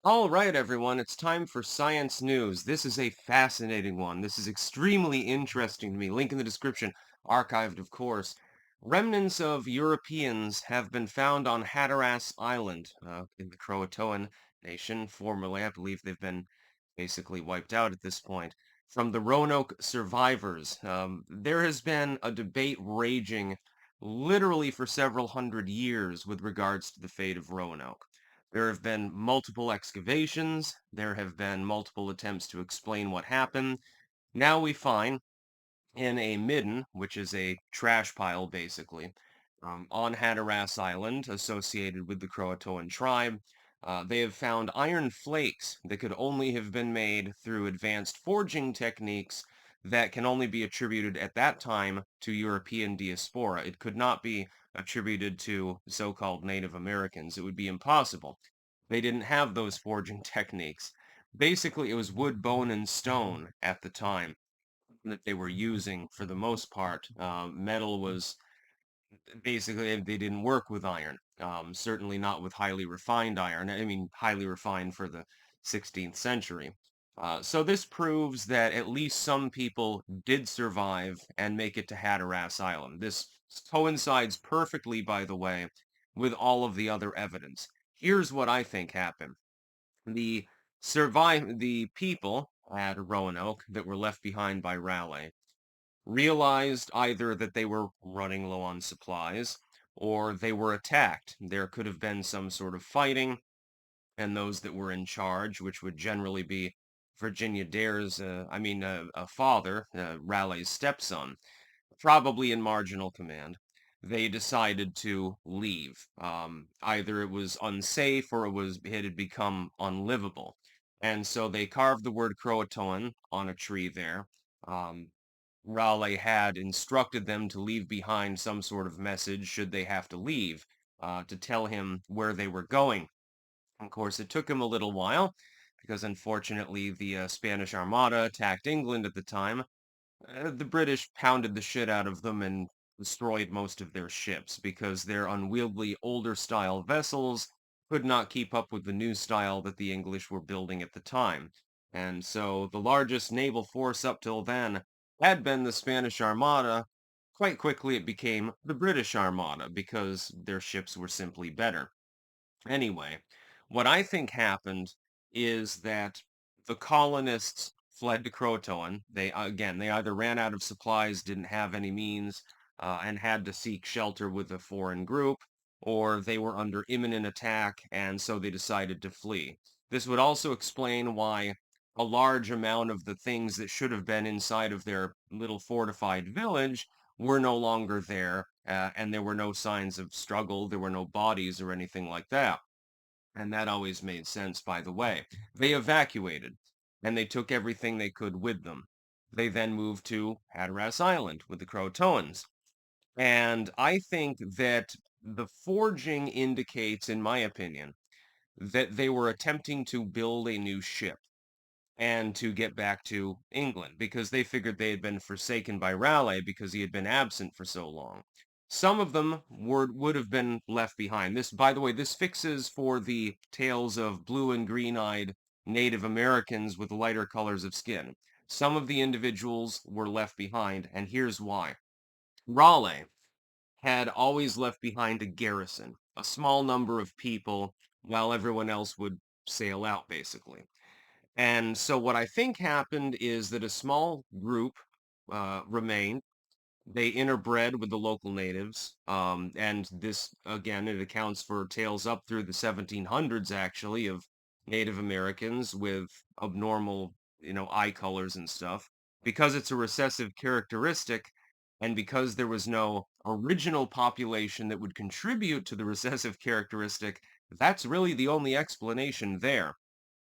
All right, everyone, it's time for science news. This is a fascinating one. This is extremely interesting to me. Link in the description, archived, of course. Remnants of Europeans have been found on Hatteras Island in the Croatoan nation. Formerly, I believe they've been basically wiped out at this point. From the Roanoke survivors, there has been a debate raging literally for several hundred years with regards to the fate of Roanoke. There have been multiple excavations. There have been multiple attempts to explain what happened. Now we find in a midden, which is a trash pile basically, on Hatteras Island, associated with the Croatoan tribe, they have found iron flakes that could only have been made through advanced forging techniques that can only be attributed at that time to European diaspora. It could not be attributed to so-called Native Americans. It would be impossible. They didn't have those forging techniques. Basically, it was wood, bone, and stone at the time that they were using for the most part. Metal was basically they didn't work with iron. Certainly not with highly refined iron. I mean, highly refined for the 16th century. So this proves that at least some people did survive and make it to Hatteras Island. This coincides perfectly, by the way, with all of the other evidence. Here's what I think happened. The people at Roanoke that were left behind by Raleigh realized either that they were running low on supplies or they were attacked. There could have been some sort of fighting, and those that were in charge, which would generally be Virginia Dare's, a father, Raleigh's stepson, probably in marginal command. They decided to leave. Either it was unsafe or it had become unlivable. And so they carved the word Croatoan on a tree there. Um, Raleigh had instructed them to leave behind some sort of message should they have to leave, to tell him where they were going. Of course, it took him a little while because unfortunately the Spanish Armada attacked England at the time. The British pounded the shit out of them and destroyed most of their ships because their unwieldy older style vessels could not keep up with the new style that the English were building at the time. And so the largest naval force up till then had been the Spanish Armada. Quite quickly it became the British Armada because their ships were simply better. Anyway, what I think happened is that the colonists fled to Croatoan. They either ran out of supplies, didn't have any means, and had to seek shelter with a foreign group, or they were under imminent attack, and so they decided to flee. This would also explain why a large amount of the things that should have been inside of their little fortified village were no longer there, and there were no signs of struggle. There were no bodies or anything like that. And that always made sense, by the way. They evacuated, and they took everything they could with them. They then moved to Hatteras Island with the Croatoans. And I think that the forging indicates, in my opinion, that they were attempting to build a new ship and to get back to England because they figured they had been forsaken by Raleigh because he had been absent for so long. Some of them would have been left behind. This, by the way, this fixes for the tales of blue and green-eyed Native Americans with lighter colors of skin. Some of the individuals were left behind, and here's why. Raleigh had always left behind a garrison, a small number of people, while everyone else would sail out, basically. And so what I think happened is that a small group remained. They interbred with the local natives. And this, again, it accounts for tales up through the 1700s, actually, of Native Americans with abnormal, eye colors and stuff. Because it's a recessive characteristic, and because there was no original population that would contribute to the recessive characteristic, that's really the only explanation there.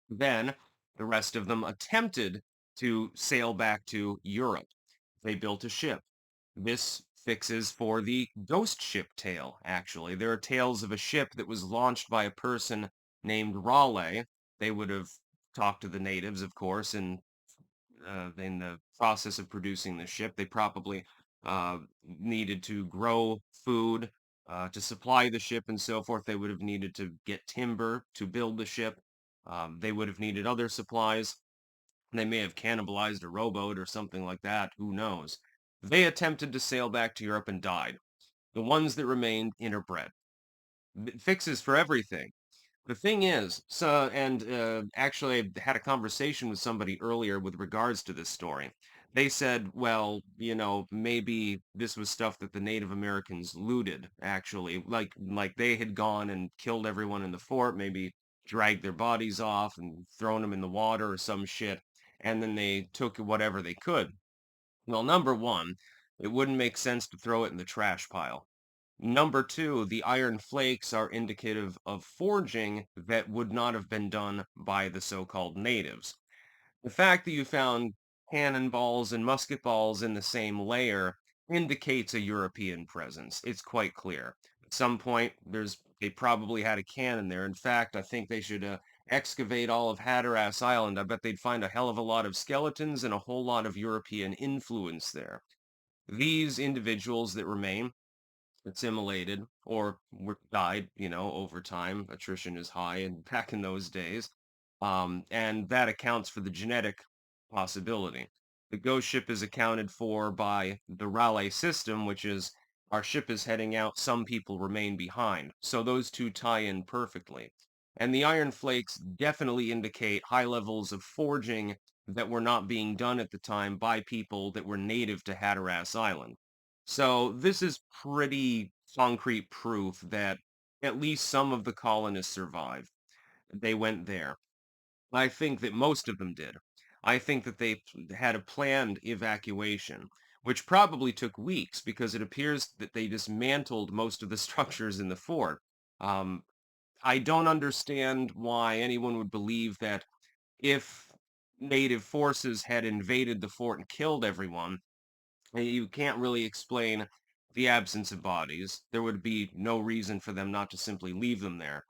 Then the rest of them attempted to sail back to Europe. They built a ship. This fixes for the ghost ship tale, actually. There are tales of a ship that was launched by a person named Raleigh. They would have talked to the natives, of course, and in the process of producing the ship, they probably needed to grow food to supply the ship and so forth. They would have needed to get timber to build the ship. They would have needed other supplies. They may have cannibalized a rowboat or something like that. Who knows? They attempted to sail back to Europe and died. The ones that remained interbred. Fixes for everything. The thing is, actually, I had a conversation with somebody earlier with regards to this story. They said, well, maybe this was stuff that the Native Americans looted, actually, like they had gone and killed everyone in the fort, maybe dragged their bodies off and thrown them in the water or some shit, and then they took whatever they could. Well, number one, it wouldn't make sense to throw it in the trash pile. Number two, the iron flakes are indicative of forging that would not have been done by the so-called natives. The fact that you found cannonballs and musket balls in the same layer indicates a European presence. It's quite clear. At some point, they probably had a cannon there. In fact, I think they should excavate all of Hatteras Island. I bet they'd find a hell of a lot of skeletons and a whole lot of European influence there. These individuals that remain assimilated or died, over time. Attrition is high and back in those days. And that accounts for the genetic possibility. The ghost ship is accounted for by the Raleigh system, which is our ship is heading out, some people remain behind. So those two tie in perfectly. And the iron flakes definitely indicate high levels of forging that were not being done at the time by people that were native to Hatteras Island. So this is pretty concrete proof that at least some of the colonists survived. They went there. I think that most of them did. I think that they had a planned evacuation, which probably took weeks because it appears that they dismantled most of the structures in the fort. Um, I don't understand why anyone would believe that if native forces had invaded the fort and killed everyone, you can't really explain the absence of bodies. There would be no reason for them not to simply leave them there.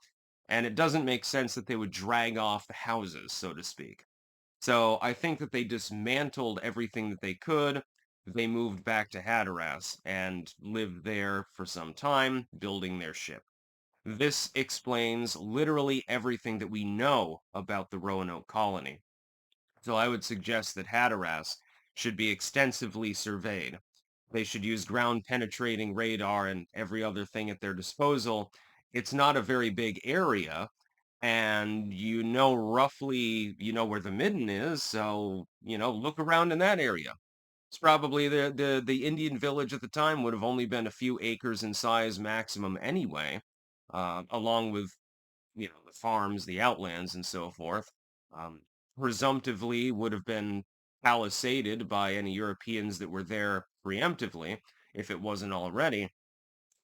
And it doesn't make sense that they would drag off the houses, so to speak. So I think that they dismantled everything that they could. They moved back to Hatteras and lived there for some time, building their ship. This explains literally everything that we know about the Roanoke colony. So I would suggest that Hatteras should be extensively surveyed. They should use ground penetrating radar and every other thing at their disposal. It's not a very big area, and roughly, where the midden is, so, look around in that area. It's probably the Indian village at the time would have only been a few acres in size maximum anyway, along with the farms, the outlands, and so forth, um, presumptively would have been palisaded by any Europeans that were there preemptively, if it wasn't already.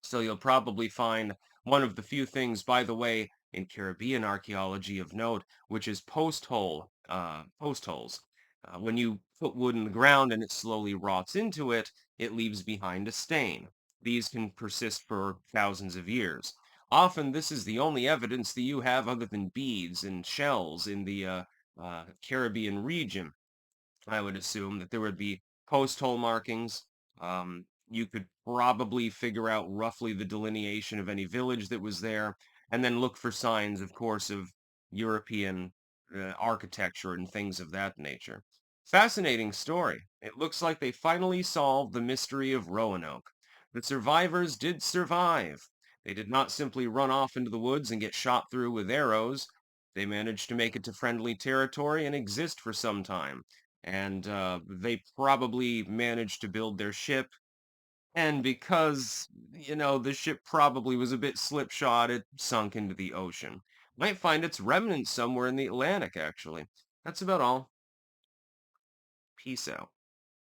So you'll probably find one of the few things, by the way, in Caribbean archaeology of note, which is post holes. When you put wood in the ground and it slowly rots into it, it leaves behind a stain. These can persist for thousands of years. Often, this is the only evidence that you have other than beads and shells in the Caribbean region. I would assume that there would be post hole markings. You could probably figure out roughly the delineation of any village that was there, and then look for signs, of course, of European architecture and things of that nature. Fascinating story. It looks like they finally solved the mystery of Roanoke. The survivors did survive. They did not simply run off into the woods and get shot through with arrows. They managed to make it to friendly territory and exist for some time, and they probably managed to build their ship. And because, the ship probably was a bit slipshod, it sunk into the ocean. Might find its remnants somewhere in the Atlantic, actually. That's about all. Peace out.